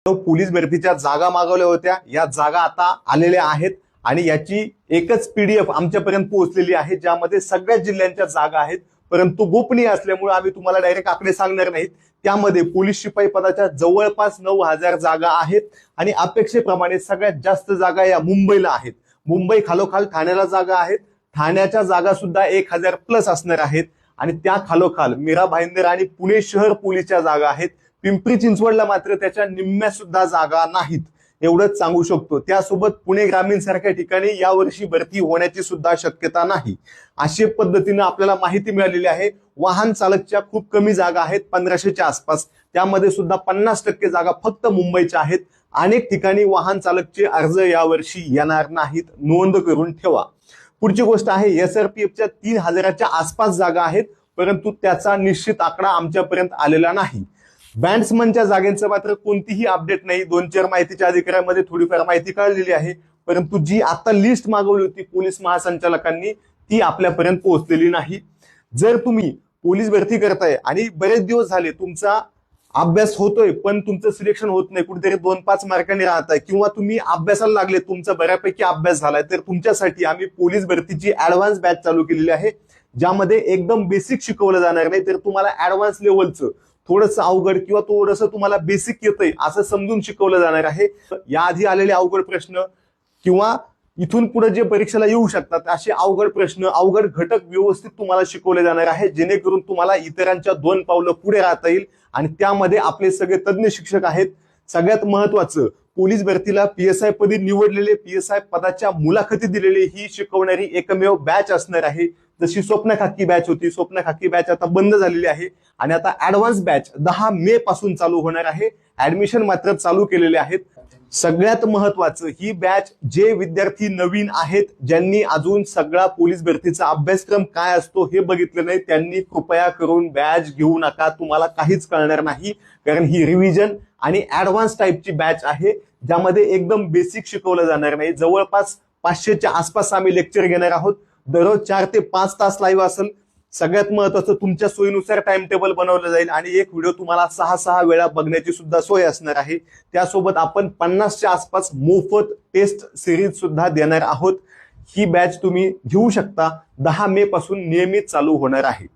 Police भरतीच्या जागा मागवल्या होत्या, या जागा आता आलेल्या आहेत आणि याची एकच पीडीएफ आमच्यापर्यंत पोहोचलेली आहे, ज्यामध्ये सगळ्या जिल्ह्यांच्या जागा आहेत. परंतु गोपनीय असल्यामुळे आम्ही तुम्हाला डायरेक्ट आकडे सांगणार नाहीत. त्यामध्ये पोलीस शिपाई पदाच्या जवळपास 9,000 जागा आहेत आणि अपेक्षेप्रमाणे सगळ्यात जास्त जागा या मुंबईला आहेत. मुंबई खालोखाल ठाण्याला जागा आहेत. ठाण्याच्या जागा सुद्धा 1,000 प्लस असणार आहेत आणि त्या खालोखाल मीरा भाईंदर आणि पुणे शहर पोलीसच्या जागा आहेत. पिंपरी चिंचवडला मात्र त्याच्या निम्म्या सुद्धा जागा नाहीत, एवढंच सांगू शकतो. त्यासोबत पुणे ग्रामीण सारख्या ठिकाणी यावर्षी भरती होण्याची सुद्धा शक्यता नाही. अशा पद्धतीने आपल्याला माहिती मिळालेली आहे. वाहन चालकच्या खूप कमी जागा आहेत, 1500च्या आसपास. त्यामध्ये सुद्धा 50% जागा फक्त मुंबईच्या आहेत. अनेक ठिकाणी वाहन चालकचे अर्ज यावर्षी येणार नाहीत, नोंद करून ठेवा. पुढची गोष्ट आहे, SRPFच्या 3,000च्या आसपास जागा आहेत, परंतु त्याचा निश्चित आकडा आमच्यापर्यंत आलेला नाही. बँड्समनच्या जागेचं मात्र कोणतीही अपडेट नाही. 2-4 माहितीच्या अधिकाऱ्यांमध्ये थोडीफार माहिती कळलेली आहे, परंतु जी आता लिस्ट मागवली होती पोलीस महासंचालकांनी ती आपल्यापर्यंत पोहोचलेली नाही. जर तुम्ही पोलीस भरती करताय आणि बरेच दिवस झाले तुमचा अभ्यास होतोय पण तुमचं सिलेक्शन होत नाही, कुठेतरी 2-5 मार्कांनी राहताय किंवा तुम्ही अभ्यासाला लागले, तुमचा बऱ्यापैकी अभ्यास झालाय, तर तुमच्यासाठी आम्ही पोलीस भरतीची ऍडव्हान्स बॅच चालू केलेली आहे, ज्यामध्ये एकदम बेसिक शिकवलं जाणार नाही, तर तुम्हाला ऍडव्हान्स लेवलचं थोडंसं अवघड किंवा थोडंसं तुम्हाला बेसिक येतंय असं समजून शिकवलं जाणार आहे. याआधी आलेले अवघड प्रश्न किंवा इथून पुढे जे परीक्षेला येऊ शकतात असे अवघड प्रश्न, अवघड घटक व्यवस्थित तुम्हाला शिकवले जाणार आहे, जेणेकरून तुम्हाला इतरांच्या 2 पावलं पुढे राहता येईल. आणि त्यामध्ये आपले सगळे तज्ञ शिक्षक आहेत. सगळ्यात महत्वाचं, पोलीस भरतीला PSI पदी निवडलेले, PSI पदाच्या मुलाखती दिलेले ही शिकवणारी एकमेव बॅच असणार आहे. जशी स्वप्न खाकी बॅच होती, स्वप्न खाकी बॅच आता बंद झालेली आहे आणि आता ऍडव्हान्स बॅच 10 मे पासून चालू होणार आहे. ऍडमिशन मात्र चालू केलेले आहेत. सगळ्यात महत्वाचं, ही बॅच जे विद्यार्थी नवीन आहेत, ज्यांनी अजून सगळा पोलीस भरतीचा अभ्यासक्रम काय असतो हे बघितलं नाही, त्यांनी कृपया करून बॅच घेऊ नका. तुम्हाला काहीच कळणार नाही, कारण ही रिव्हिजन आणि ऍडव्हान्स टाईपची बॅच आहे, ज्यामध्ये एकदम बेसिक शिकवलं जाणार नाही. जवळपास 500च्या आसपास आम्ही लेक्चर घेणार आहोत. दररोज 4 ते 5 तास लाईव्ह असेल. सगळ्यात महत्वाचं, तुमच्या सोयीनुसार टाइम टेबल बनवलं जाईल आणि एक व्हिडिओ तुम्हाला 6 वेळा बघण्याची सुद्धा सोय असणार आहे. त्यासोबत आपण 50च्या आसपास मोफत टेस्ट सिरीज सुद्धा देणार आहोत. ही बॅच तुम्ही घेऊ शकता. 10 मे पासून नियमित चालू होणार आहे.